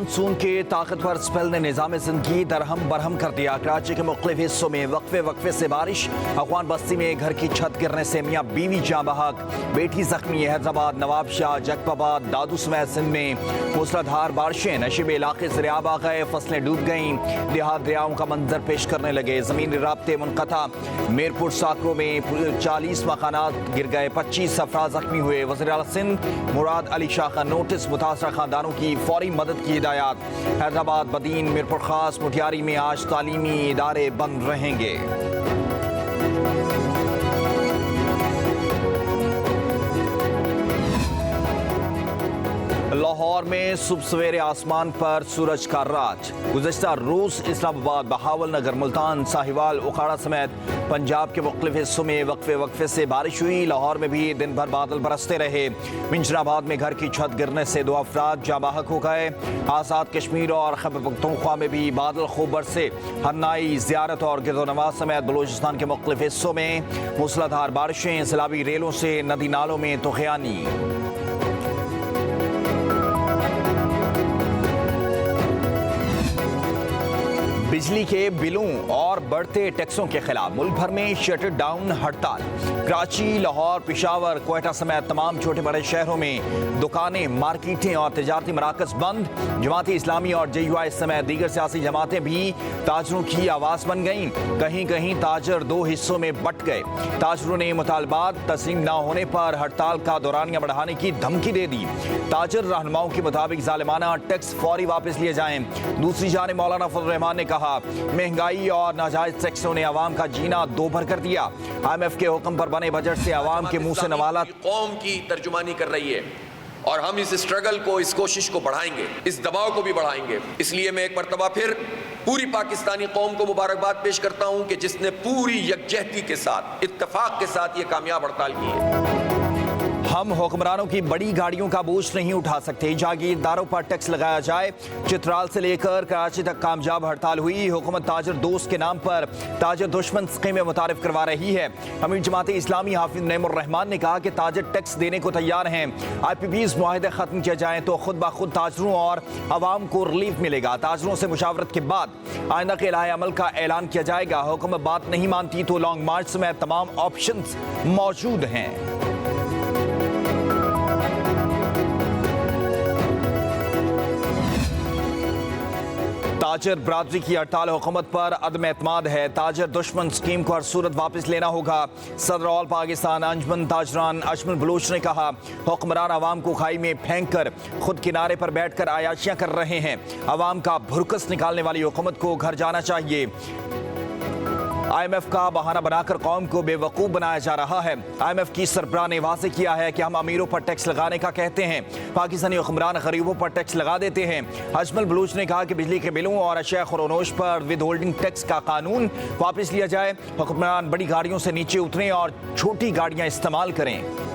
Monsoon के ताकतवर spell ने निज़ाम ज़िंदगी दरहम बरहम कर दिया। कराची के मुख्तलिफ हिस्सों में वक्फे वक्फे से बारिश। अफगान बस्ती में घर की छत गिरने से मियाँ बीवी जाँ बहक, बेटी जख्मी। हैदराबाद, नवाबशाह, जैकबाबाद, दादू समेत सिंध में मूसलाधार बारिशें। नशीबे इलाके दरियाब आ गए, फसलें डूब गईं, देहात दरियाओं का मंजर पेश करने लगे। ज़मीनी राब्ते मुनक़ता। मीरपुर साकरों में 40 मकानात गिर गए, 25 अफराद जख्मी हुए। वज़ीर आला सिंध मुराद अली शाह का नोटिस, मुतासरा खानदानों की फौरी मदद की हिदायत। हैदराबाद, बदीन, मीरपुर खास, मुटियारी में आज तालीमी इदारे बंद रहेंगे। लाहौर में सुबह सवेरे आसमान पर सूरज का राज। गुज़श्ता रोज इस्लामाबाद, बहावल नगर, मुल्तान, साहिवाल, उखाड़ा समेत पंजाब के मुख्तलिफ हिस्सों में वक्फे वक्फे से बारिश हुई। लाहौर में भी दिन भर बादल बरसते रहे। मिंजराबाद में घर की छत गिरने से 2 अफराद जाँ बहक हो गए। आज़ाद कश्मीर और खैबर पख्तूनख्वा में भी बादल खूब बरसे। हन्नाई, ज़ियारत और गिरदोनवाज समेत बलूचिस्तान के मुख्तलिफ हिस्सों में मूसलाधार बारिशें। सैलाबी रेलों से नदी नालों में तुग़यानी। बिजली के बिलों और बढ़ते टैक्सों के खिलाफ मुल्क भर में शटर डाउन हड़ताल। कराची, लाहौर, पेशावर, क्वेटा समेत तमाम छोटे बड़े शहरों में दुकानें, मार्केटें और तजारती मराकज बंद। जमात इस्लामी और JUI समेत दीगर सियासी जमातें भी ताजरों की आवाज़ बन गईं। कहीं कहीं ताजर 2 हिस्सों में बट गए। ताजरों ने मुतालबात तस्लीम न होने पर हड़ताल का दौरानिया बढ़ाने की धमकी दे दी। ताजर रहनुमाओं के मुताबिक जालिमाना टैक्स फौरी वापस लिए जाएं। दूसरी जानिब मौलाना फजल रहमान ने कहा, महंगाई और नाजायज टैक्सों ने आवाम का जीना दोभर कर दिया। IMF के हुक्म पर बने बजट से आवाम के मुंह से नवाला। कौम की तर्जुमानी कर रही है और हम इस स्ट्रगल को, इस कोशिश को बढ़ाएंगे, इस दबाव को भी बढ़ाएंगे। इसलिए मैं एक मरतबा फिर पूरी पाकिस्तानी कौम को मुबारकबाद पेश करता हूं कि जिसने पूरी यकजहती के साथ, इत्तेफाक के साथ ये कामयाब हड़ताल की है। हम हुक्मरानों की बड़ी गाड़ियों का बोझ नहीं उठा सकते, जागीरदारों पर टैक्स लगाया जाए। चित्राल से लेकर कराची तक कामयाब हड़ताल हुई। हुकूमत ताजर दोस्त के नाम पर ताजर दुश्मन स्कीमें मुतारिफ करवा रही है। अमीर जमात इस्लामी हाफिज नईमुर रहमान ने कहा कि ताजर टैक्स देने को तैयार हैं। IPPs मुआहदे खत्म किए जाएं तो खुद ब खुद ताजरों और आवाम को रिलीफ मिलेगा। ताजरों से मुशावरत के बाद आइंदा के लाए अमल का ऐलान किया जाएगा। हुकूमत बात नहीं मानती तो लॉन्ग मार्च में तमाम ऑप्शन मौजूद हैं। ताजर बरादरी की हड़ताल हुकूमत पर अदम एतमाद है। ताजर दुश्मन स्कीम को हर सूरत वापस लेना होगा। सदर ऑल पाकिस्तान अंजुमन ताजरान अजमल बलूच ने कहा, हुक्मरान आवाम को खाई में फेंक कर खुद किनारे पर बैठ कर आयाशियाँ कर रहे हैं। आवाम का भुरकस निकालने वाली हुकूमत को घर जाना चाहिए। IMF का बहाना बनाकर कौम को बेवकूफ़ बनाया जा रहा है। IMF की सरबराह ने वाज़ेह किया है कि हम अमीरों पर टैक्स लगाने का कहते हैं, पाकिस्तानी हुक्मरान गरीबों पर टैक्स लगा देते हैं। अजमल बलूच ने कहा कि बिजली के बिलों और अशिया खुरोनोश पर विद होल्डिंग टैक्स का कानून वापस लिया जाए। हुक्मरान बड़ी गाड़ियों से नीचे उतरें और छोटी गाड़ियाँ इस्तेमाल करें।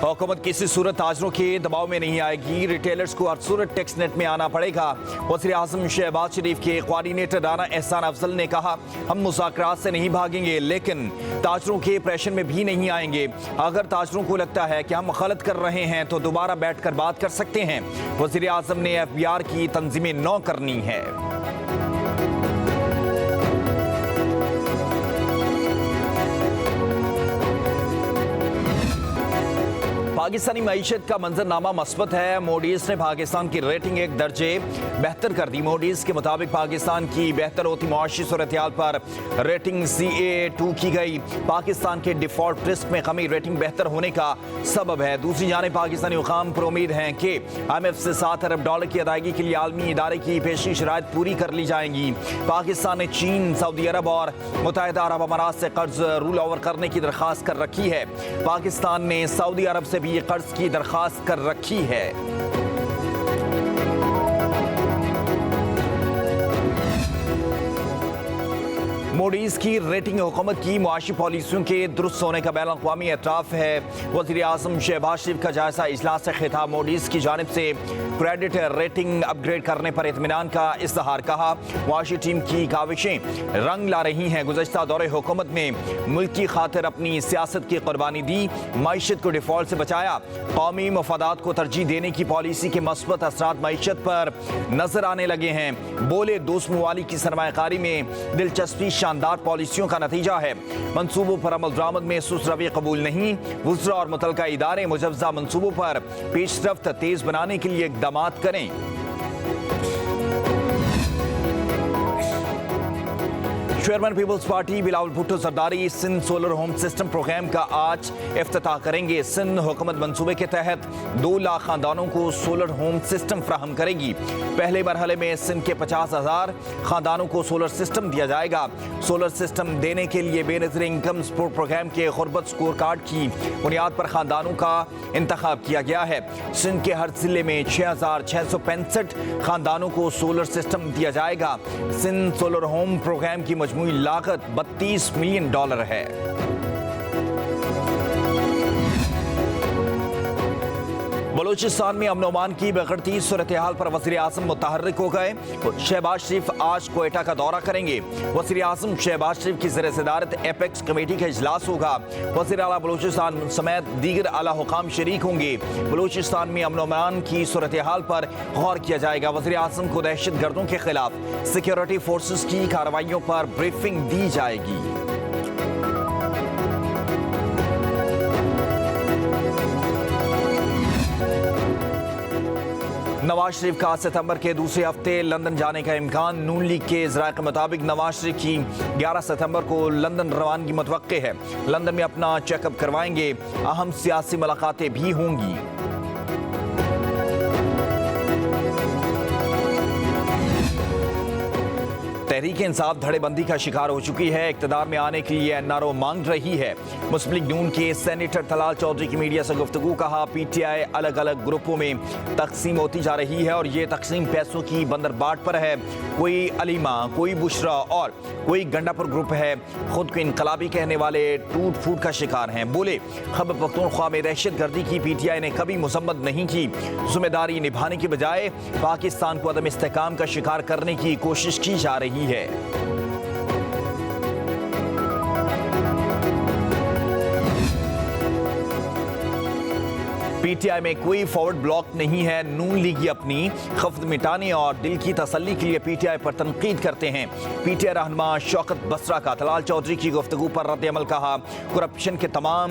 हुकूमत किसी सूरत ताजरों के दबाव में नहीं आएगी। रिटेलर्स को हर सूरत टैक्स नेट में आना पड़ेगा। वज़ीर आज़म शहबाज शरीफ के कोऑर्डिनेटर राना एहसान अफजल ने कहा, हम मुज़ाकरात से नहीं भागेंगे लेकिन ताजरों के प्रेशर में भी नहीं आएंगे। अगर ताजरों को लगता है कि हम गलत कर रहे हैं तो दोबारा बैठ कर बात कर सकते हैं। वज़ीर आज़म ने FBR की तंजीमें नौ करनी है। पाकिस्तानी मईशत का मंजरनामा मस्बत है। मोडीज ने पाकिस्तान की रेटिंग 1 दर्जे बेहतर कर दी। मोडीज के मुताबिक पाकिस्तान की बेहतर होती मुआशी सूरत-ए-हाल पर रेटिंग CA2 की गई। पाकिस्तान के डिफॉल्ट रिस्क में कमी रेटिंग बेहतर होने का सबब है। दूसरी जानिब पाकिस्तानी हुकाम पर उम्मीद है कि IMF से $7 अरब की अदायगी के लिए आलमी इदारे की पेशी शराइत पूरी कर ली जाएंगी। पाकिस्तान ने चीन, सऊदी अरब और मुत्तहिदा अरब अमारात से कर्ज रूल ओवर करने की दरख्वास्त कर रखी है। पाकिस्तान ने सऊदी अरब से भी कर्ज की दरखास्त कर रखी है। मूडीज की रेटिंग हुकूमत की मुआशी पॉलिसियों के दुरुस्त होने का बैन अक़वामी एतराफ़ है। वज़ीर आज़म शहबाज शरीफ का जायजा इजलास से खिताब। मूडीज की जानिब से क्रेडिट रेटिंग अपग्रेड करने पर इत्मीनान का इज़हार। कहा मुआशी टीम की काविशें रंग ला रही हैं। गुज़श्ता दौरे हुकूमत में मुल्क की खातिर अपनी सियासत की कुर्बानी दी, मईशत को डिफॉल्ट से बचाया। कौमी मफादात को तरजीह देने की पॉलिसी के मस्बत असरात मईशत पर नजर आने लगे हैं। बोले दोस्त मवालिक की सरमायाकारी में दिलचस्पी शानदार पॉलिसियों का नतीजा है। मंसूबों पर अमल दरामद में सुस्त रवैया कबूल नहीं। वज़रा और मुतलका इदारे मुजव्वज़ा मंसूबों पर पेशरफ्त तेज बनाने के लिए इक़दाम करें। Chairman Peoples Party Bilawal Bhutto Zardari Sindh solar home system programme का आज इफ्तिताह करेंगे। सिंध हुकूमत मंसूबे के तहत 2 लाख खानदानों को सोलर होम सिस्टम फराहम करेगी। पहले मरहले में सिंध के 50,000 खानदानों को सोलर सिस्टम दिया जाएगा। सोलर सिस्टम देने के लिए बेनज़ीर इनकम सपोर्ट प्रोग्राम के गुरबत स्कोर कार्ड की बुनियाद पर खानदानों का इंतखाब किया गया है। सिंध के हर जिले में 6,665 खानदानों को सोलर सिस्टम दिया जाएगा। सिंध सोलर होम प्रोग्राम की मजमूई लागत $32 मिलियन है। बलूचिस्तान में अमन ओमान की बिगड़ती सूरत हाल पर वज़ीर आज़म मुतहर्रिक हो गए। शहबाज शरीफ आज कोयटा का दौरा करेंगे। वज़ीर आज़म शहबाज शरीफ की ज़ेर सदारत एपेक्स कमेटी का इजलास होगा। वज़ीर आला बलूचिस्तान समेत दीगर आला हुकाम शरीक होंगे। बलूचिस्तान में अमन ओमान की सूरत हाल पर गौर किया जाएगा। वज़ीर आज़म को दहशत गर्दों के खिलाफ सिक्योरिटी फोर्सेस की कार्रवाइयों पर ब्रीफिंग दी जाएगी। नवाज शरीफ का सितंबर के दूसरे हफ्ते लंदन जाने का इम्कान। नून लीग के ज़राए के मुताबिक नवाज शरीफ की 11 सितंबर को लंदन रवानगी मुतवक्के है। लंदन में अपना चेकअप करवाएंगे। अहम सियासी मुलाकातें भी होंगी। तहरीक इंसाफ धड़ेबंदी का शिकार हो चुकी है। इक़्तिदार में आने के लिए एनआरओ मांग रही है। मुस्लिम लीग नून के सेनेटर तलाल चौधरी की मीडिया से गुफ्तगू। कहा पीटीआई अलग अलग ग्रुपों में तकसीम होती जा रही है और ये तकसीम पैसों की बंदरबाट पर है। कोई अलीमा, कोई बुशरा और कोई गंडापुर ग्रुप है। खुद को इनकलाबी कहने वाले टूट फूट का शिकार हैं। बोले खैबर पख्तूनख्वा में दहशत गर्दी की पीटीआई ने कभी मुसम्मत नहीं की। जिम्मेदारी निभाने की बजाय पाकिस्तान को अदम इस्तेहकाम का शिकार करने की कोशिश की जा रही है। पीटीआई में कोई फॉरवर्ड ब्लॉक नहीं है। नून लीगी अपनी खफ्त मिटाने और दिल की तसल्ली के लिए पीटीआई पर तनकीद करते हैं। पीटीआई रहनुमा शौकत बसरा का तलाल चौधरी की गुफ्तगू पर रद्द अमल। कहा करप्शन के तमाम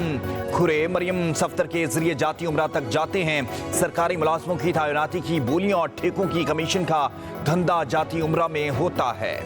खुरे मरियम सफ्तर के जरिए जाती उम्रा तक जाते हैं। सरकारी मुलाजमों की तैनाती की बोलियों और ठेकों की कमीशन का धंधा जाती उम्रा में होता है।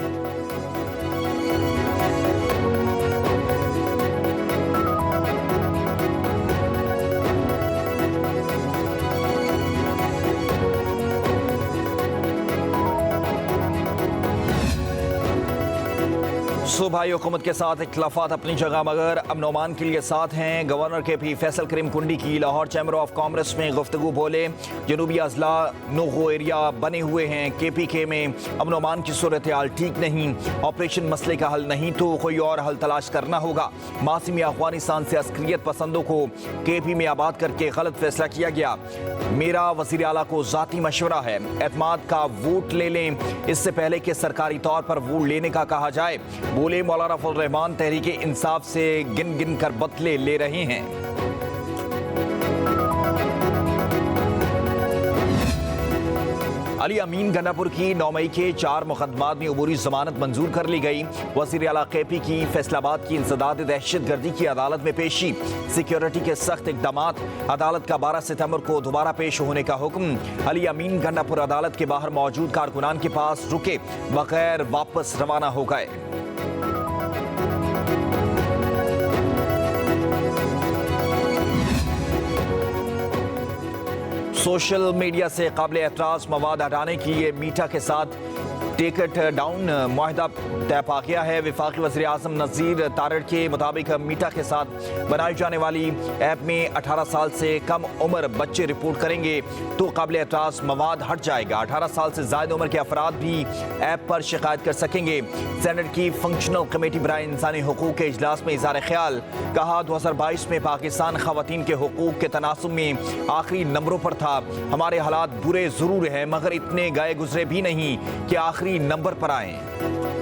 सूबाई हुकूमत के साथ इख्तिलाफात अपनी जगह मगर अमन ओमान के लिए साथ हैं। गवर्नर के पी फैसल करीम कुंडी की लाहौर चैम्बर ऑफ कॉमर्स में गुफ्तगू। बोले जनूबी अजला नोगो एरिया बने हुए हैं। KPK में अमन ओमान की सूरत हाल ठीक नहीं। ऑपरेशन मसले का हल नहीं तो कोई और हल तलाश करना होगा। मासूमी अफगानिस्तान से अस्करियत पसंदों को KP में आबाद करके गलत फैसला किया गया। मेरा वज़ीर आला को ज़ाती मशवरा है, एतमाद का वोट ले लें इससे पहले कि सरकारी तौर पर वोट लेने का कहा जाए। बोले मौलाना फजल रहमान तहरीक इंसाफ से गिन गिन कर बदले ले रहे हैं। अली अमीन गंडापुर की 9 मई के 4 मुकदमात में अबूरी जमानत मंजूर कर ली गई। वज़ीर आला KP की फैसलाबाद की इंसदाद दहशत गर्दी की अदालत में पेशी। सिक्योरिटी के सख्त इकदामात। अदालत का 12 सितंबर को दोबारा पेश होने का हुक्म। अली अमीन गंडापुर अदालत के बाहर मौजूद कारकुनान के पास रुके बगैर वापस रवाना हो गए। सोशल मीडिया से काबिल एतराज़ मवाद हटाने के लिए मीटा के साथ टिकट डाउन मुआहदा तय पा गया है। वफाकी वज़ीर आज़म नज़ीर तारड़ के मुताबिक मीटा के साथ बनाई जाने वाली ऐप में 18 साल से कम उम्र बच्चे रिपोर्ट करेंगे तो काबिल एतराज़ मवाद हट जाएगा। 18 साल से ज़ायद उम्र के अफराद भी ऐप पर शिकायत कर सकेंगे। सेनेट की फंक्शनल कमेटी बराए इंसानी हुकूक के इजलास में इज़हार ख्याल, कहा 2022 में पाकिस्तान ख़वातीन के हुकूक के तनासुब में आखिरी नंबरों पर था। हमारे हालात बुरे ज़रूर हैं मगर इतने गए गुजरे भी नहीं कि आखिरी नंबर पर आएँ।